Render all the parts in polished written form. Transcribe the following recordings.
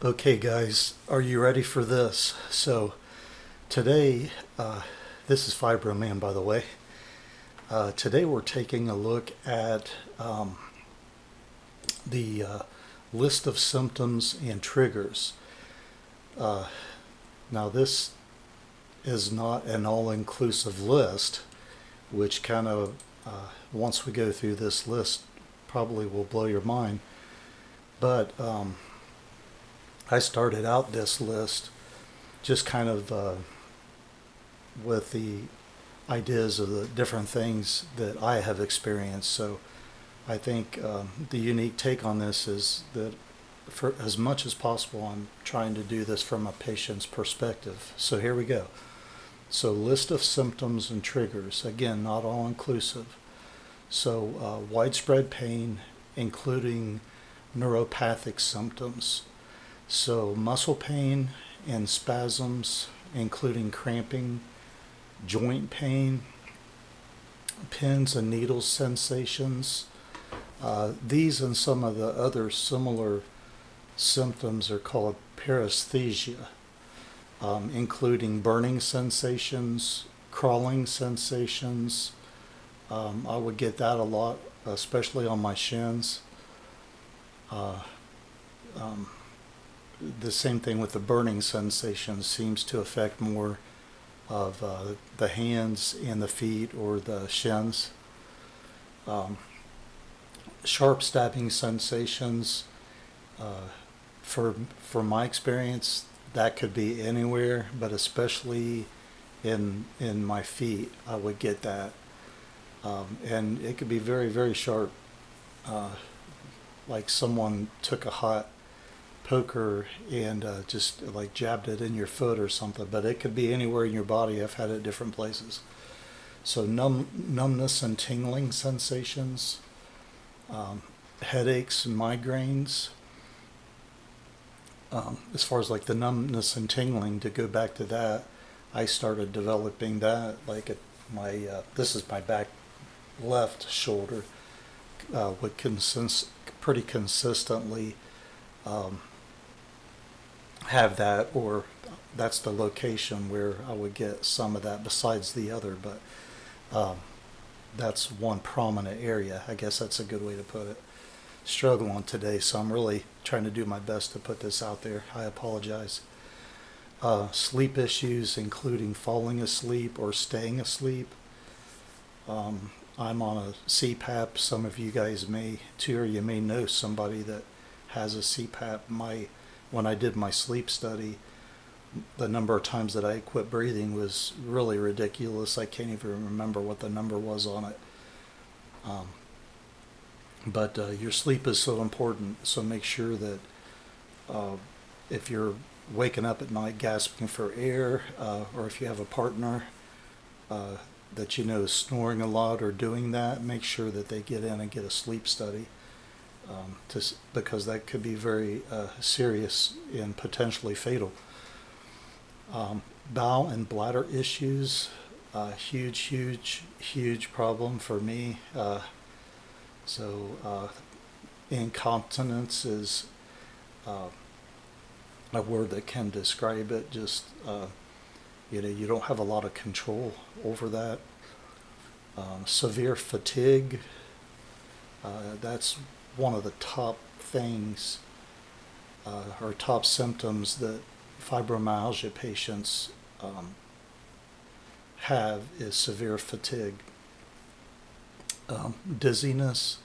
Okay, guys, are you ready for this? So, today, this is Fibro Man, by the way. Today, we're taking a look at the list of symptoms and triggers. Uh, Now, this is not an all inclusive list, which kind of, once we go through this list, probably will blow your mind. But I started out this list just kind of with the ideas of the different things that I have experienced. So I think the unique take on this is that for as much as possible, I'm trying to do this from a patient's perspective. So here we go. So list of symptoms and triggers, again, not all inclusive. So widespread pain, including neuropathic symptoms. So muscle pain and spasms, including cramping, joint pain, pins and needles sensations. These and some of the other similar symptoms are called paresthesia, including burning sensations, crawling sensations. I would get that a lot, especially on my shins. Uh, um, the same thing with the burning sensation seems to affect more of the hands and the feet or the shins. Um, Sharp stabbing sensations, uh, for my experience, that could be anywhere, but especially in my feet, I would get that, and it could be very very sharp, uh, like someone took a hot poker and just like jabbed it in your foot or something. But it could be anywhere in your body. I've had it at different places. So numbness and tingling sensations, headaches and migraines. As far as like the numbness and tingling, to go back to that, I started developing that like at my this is my back left shoulder, would pretty consistently um, have that, or that's the location where I would get some of that besides the other. But um, that's one prominent area. I guess that's a good way to put it. Struggling today, so I'm really trying to do my best to put this out there. I apologize. Sleep issues, including falling asleep or staying asleep. I'm on a CPAP. Some of you guys may too, or you may know somebody that has a CPAP. When I did my sleep study, the number of times that I quit breathing was really ridiculous. I can't even remember what the number was on it. But your sleep is so important, so make sure that uh, if you're waking up at night gasping for air, or if you have a partner uh, that you know is snoring a lot or doing that, make sure that they get in and get a sleep study, because that could be very serious and potentially fatal. Bowel and bladder issues, huge, huge, huge problem for me. So incontinence is uh, a word that can describe it. Just you don't have a lot of control over that. Severe fatigue. That's one of the top things, or top symptoms that fibromyalgia patients have, is severe fatigue. Dizziness,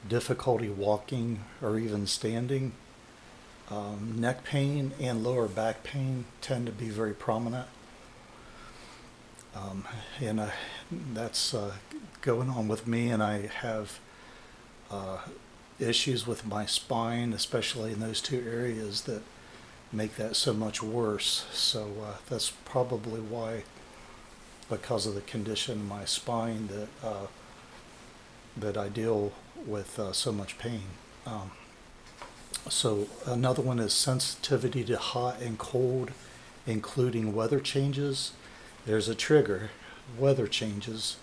difficulty walking or even standing. Neck pain and lower back pain tend to be very prominent. And that's going on with me, and I have uh, issues with my spine, especially in those two areas, that make that so much worse. So that's probably why, because of the condition in my spine, that I deal with so much pain. So another one is sensitivity to hot and cold, including weather changes. There's a trigger, weather changes.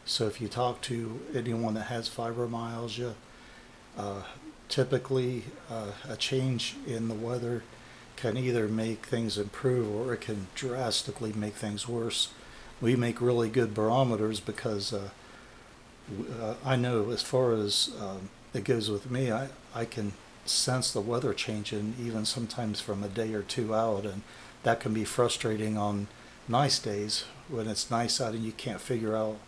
So if you talk to anyone that has fibromyalgia, uh, typically, a change in the weather can either make things improve or it can drastically make things worse. We make really good barometers because I know as far as it goes with me, I can sense the weather changing even sometimes from a day or two out, and that can be frustrating on nice days when it's nice out and you can't figure out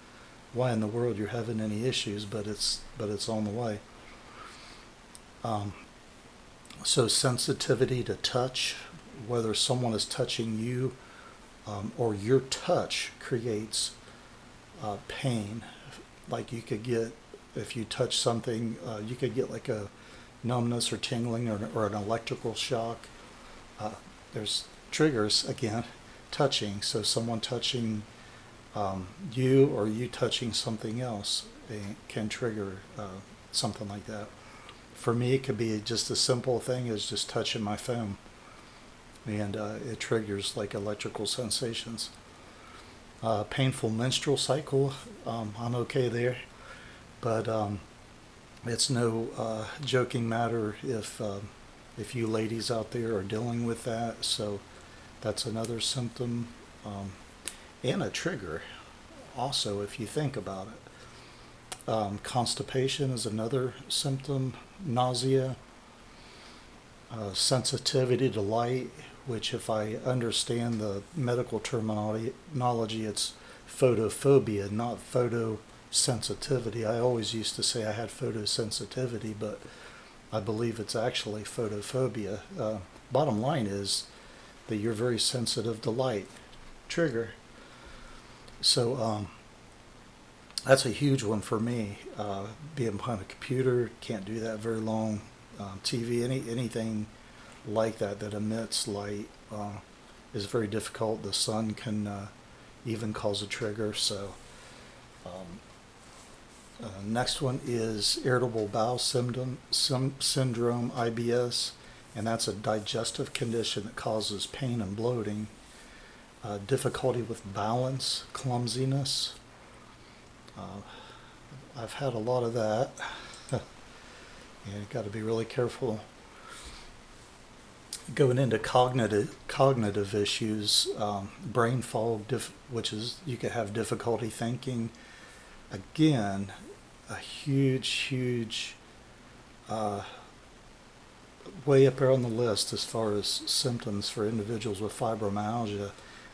why in the world you're having any issues, but it's on the way. Um, so sensitivity to touch, whether someone is touching you or your touch creates pain. Like you could get, if you touch something, you could get like a numbness or tingling or an electrical shock. There's triggers again, touching. So someone touching you or you touching something else can trigger something like that. For me, it could be just a simple thing as just touching my phone, and it triggers like electrical sensations. Painful menstrual cycle, I'm okay there, but it's no joking matter if you ladies out there are dealing with that. So that's another symptom and a trigger. Also, if you think about it. Constipation is another symptom, nausea, sensitivity to light, which if I understand the medical terminology, it's photophobia, not photosensitivity. I always used to say I had photosensitivity, but I believe it's actually photophobia. Bottom line is that you're very sensitive to light. Trigger. So, that's a huge one for me. Being behind a computer, can't do that very long. TV, anything like that that emits light is very difficult. The sun can even cause a trigger. So, next one is irritable bowel syndrome, IBS, and that's a digestive condition that causes pain and bloating. Difficulty with balance, clumsiness. I've had a lot of that, and you got to be really careful. Going into cognitive issues, brain fog, which is you could have difficulty thinking. Again, a huge way up there on the list as far as symptoms for individuals with fibromyalgia,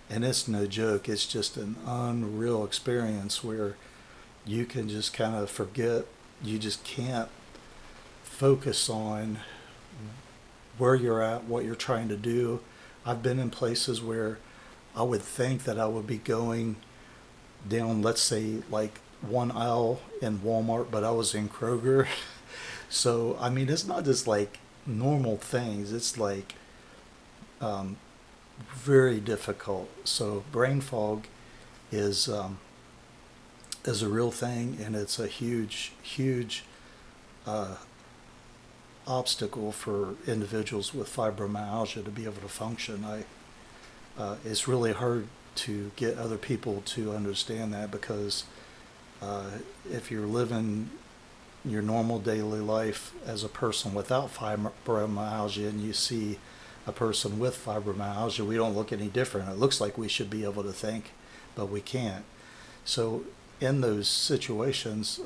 and it's no joke. It's just an unreal experience where you can just kind of forget. You just can't focus on where you're at, what you're trying to do. I've been in places where I would think that I would be going down, let's say, like one aisle in Walmart, but I was in Kroger. So, I mean, it's not just like normal things. It's like very difficult. So, brain fog is a real thing, and it's a huge obstacle for individuals with fibromyalgia to be able to function. It's really hard to get other people to understand that, because if you're living your normal daily life as a person without fibromyalgia and you see a person with fibromyalgia, we don't look any different. It looks like we should be able to think, but we can't. So in those situations,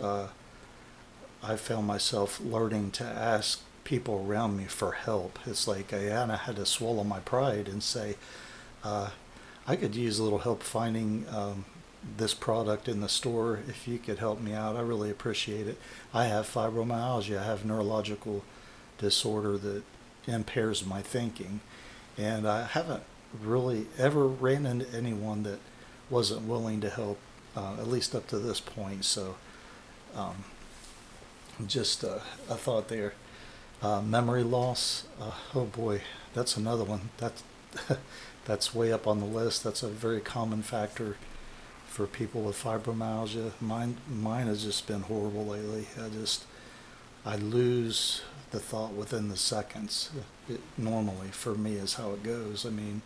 I found myself learning to ask people around me for help. It's like I had to swallow my pride and say, I could use a little help finding this product in the store. If you could help me out, I really appreciate it. I have fibromyalgia. I have neurological disorder that impairs my thinking, and I haven't really ever ran into anyone that wasn't willing to help, at least up to this point. So just a thought there. Memory loss, oh boy, that's another one. That's way up on the list. That's a very common factor for people with fibromyalgia. Mine has just been horrible lately. I lose the thought within the seconds. Normally, for me, is how it goes. I mean,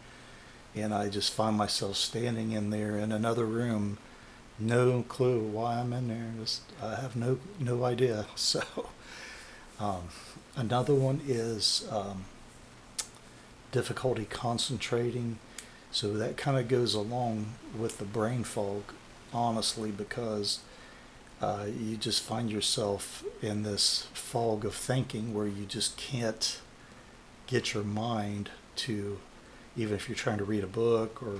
and I just find myself standing in there in another room, no clue why I'm in there. I have no idea. So Another one is difficulty concentrating. So that kind of goes along with the brain fog, honestly, because you just find yourself in this fog of thinking where you just can't get your mind to, even if you're trying to read a book or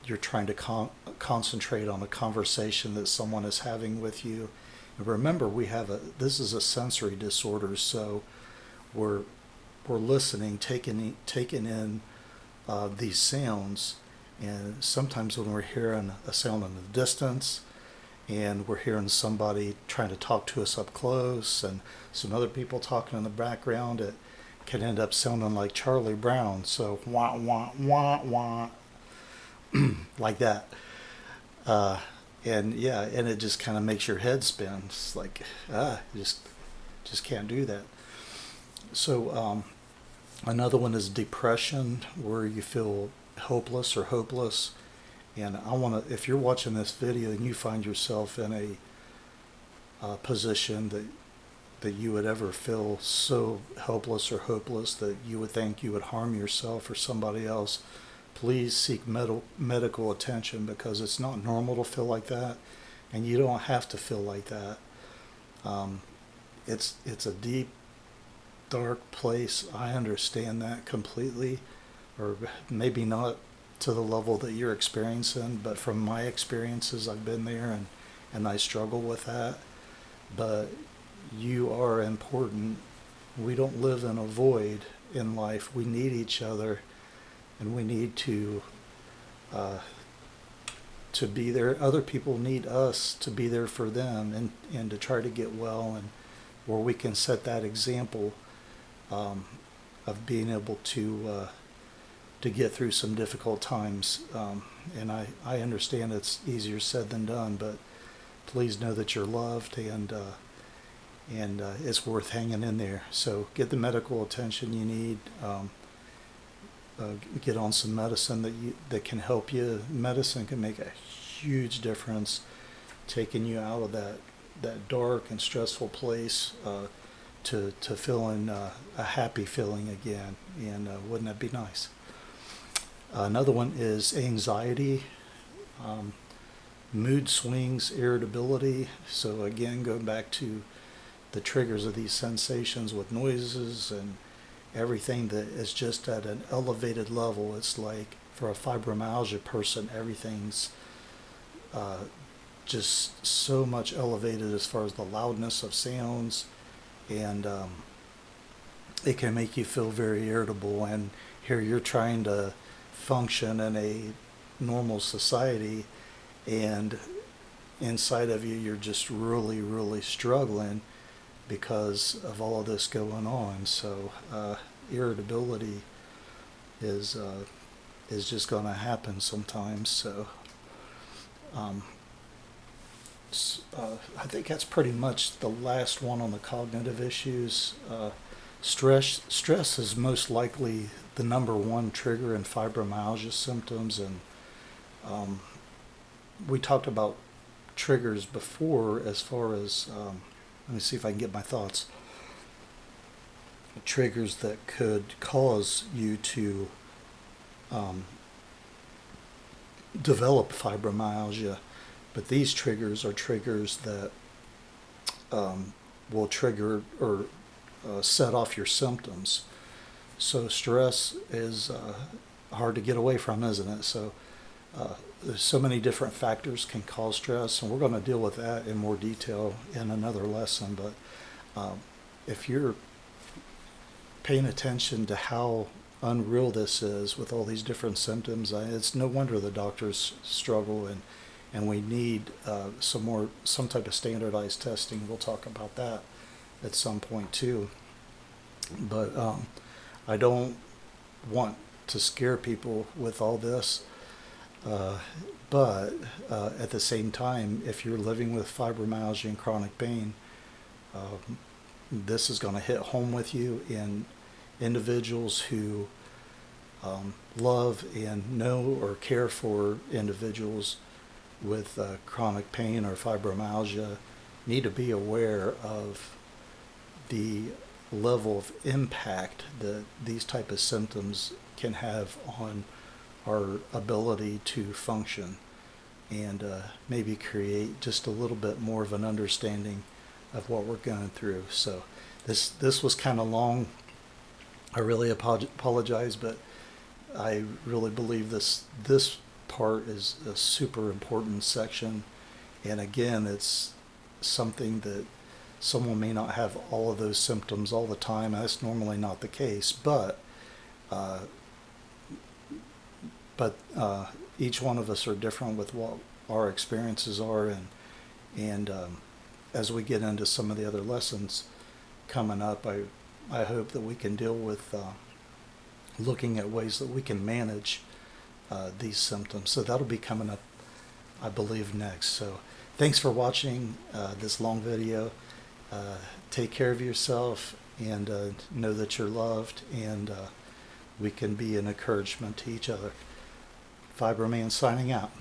you're trying to concentrate on a conversation that someone is having with you. And remember, this is a sensory disorder, so we're listening, taking in these sounds, and sometimes when we're hearing a sound in the distance, and we're hearing somebody trying to talk to us up close, and some other people talking in the background, it can end up sounding like Charlie Brown. So wah wah wah wah, like that. And yeah, and it just kind of makes your head spin. It's like, you just can't do that. So another one is depression, where you feel hopeless or hopeless. And if you're watching this video and you find yourself in a position that you would ever feel so helpless or hopeless that you would think you would harm yourself or somebody else, please seek medical attention, because it's not normal to feel like that, and you don't have to feel like that. It's a deep, dark place. I understand that completely, or maybe not to the level that you're experiencing, but from my experiences, I've been there, and I struggle with that. But you are important. We don't live in a void in life. We need each other, and we need to be there. Other people need us to be there for them, and to try to get well, and where we can set that example of being able to get through some difficult times. And I understand it's easier said than done, but please know that you're loved, and it's worth hanging in there. So get the medical attention you need. Get on some medicine that can help you. Medicine can make a huge difference, taking you out of that dark and stressful place to feeling a happy feeling again. And wouldn't that be nice? Another one is anxiety, mood swings, irritability. So again, going back to the triggers of these sensations with noises and everything that is just at an elevated level. It's like for a fibromyalgia person, everything's just so much elevated as far as the loudness of sounds, and it can make you feel very irritable. And here you're trying to function in a normal society, and inside of you, you're just really, really struggling because of all of this going on. So irritability is just going to happen sometimes. So I think that's pretty much the last one on the cognitive issues. Stress is most likely the number one trigger in fibromyalgia symptoms, and we talked about triggers before as far as let me see if I can get my thoughts. Triggers that could cause you to develop fibromyalgia, but these triggers are triggers that will trigger or set off your symptoms. So stress is hard to get away from, isn't it? So there's so many different factors can cause stress, and we're going to deal with that in more detail in another lesson. But if you're paying attention to how unreal this is with all these different symptoms, it's no wonder the doctors struggle, and we need some type of standardized testing. We'll talk about that at some point too. But I don't want to scare people with all this. But at the same time, if you're living with fibromyalgia and chronic pain, this is going to hit home with you. And individuals who love and know or care for individuals with chronic pain or fibromyalgia need to be aware of the level of impact that these type of symptoms can have on our ability to function, and maybe create just a little bit more of an understanding of what we're going through. So this was kind of long. I really apologize, but I really believe this part is a super important section. And again, it's something that someone may not have all of those symptoms all the time. That's normally not the case, but each one of us are different with what our experiences are, and as we get into some of the other lessons coming up, I hope that we can deal with looking at ways that we can manage these symptoms. So that'll be coming up, I believe, next. So thanks for watching this long video. Take care of yourself, and know that you're loved, and we can be an encouragement to each other. Fibro Man signing out.